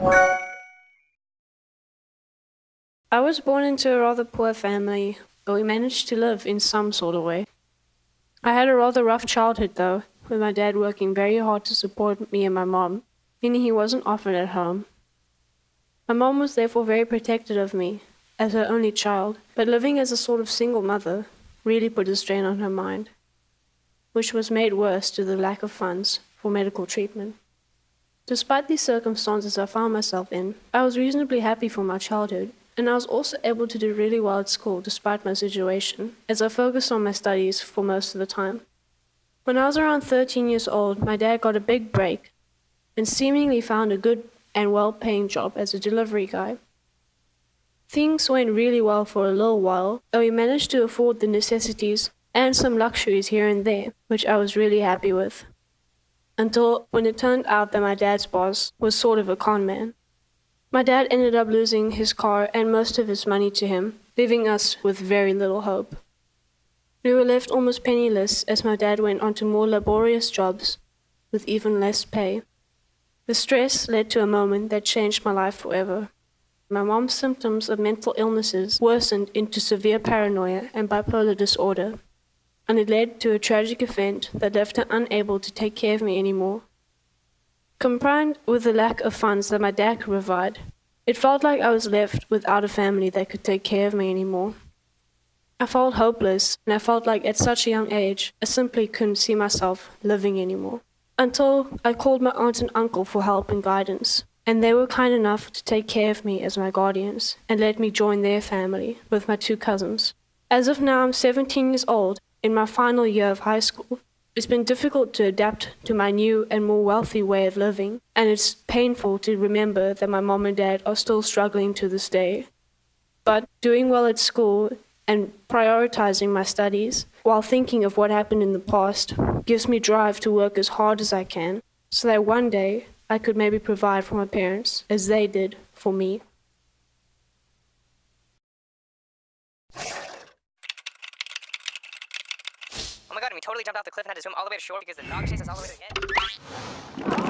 I was born into a rather poor family, but we managed to live in some sort of way. I had a rather rough childhood though, with my dad working very hard to support me and my mom, meaning he wasn't often at home. My mom was therefore very protective of me, as her only child, but living as a sort of single mother really put a strain on her mind, which was made worse due to the lack of funds for medical treatment. Despite these circumstances I found myself in, I was reasonably happy for my childhood, and I was also able to do really well at school despite my situation, as I focused on my studies for most of the time. When I was around 13 years old, my dad got a big break and seemingly found a good and well-paying job as a delivery guy. Things went really well for a little while, and we managed to afford the necessities and some luxuries here and there, which I was really happy with. Until when it turned out that my dad's boss was sort of a con man. My dad ended up losing his car and most of his money to him, leaving us with very little hope. We were left almost penniless as my dad went on to more laborious jobs with even less pay. The stress led to a moment that changed my life forever. My mom's symptoms of mental illnesses worsened into severe paranoia and bipolar disorder, and it led to a tragic event that left her unable to take care of me anymore. Combined with the lack of funds that my dad could provide, it felt like I was left without a family that could take care of me anymore. I felt hopeless, and I felt like at such a young age, I simply couldn't see myself living anymore. Until I called my aunt and uncle for help and guidance, and they were kind enough to take care of me as my guardians and let me join their family with my 2 cousins. As of now, I'm 17 years old, in my final year of high school. It's been difficult to adapt to my new and more wealthy way of living, and it's painful to remember that my mom and dad are still struggling to this day. But doing well at school and prioritizing my studies while thinking of what happened in the past gives me drive to work as hard as I can so that one day I could maybe provide for my parents as they did for me. Oh my god, and we totally jumped off the cliff and had to swim all the way to shore because the dog chased us all the way to the end.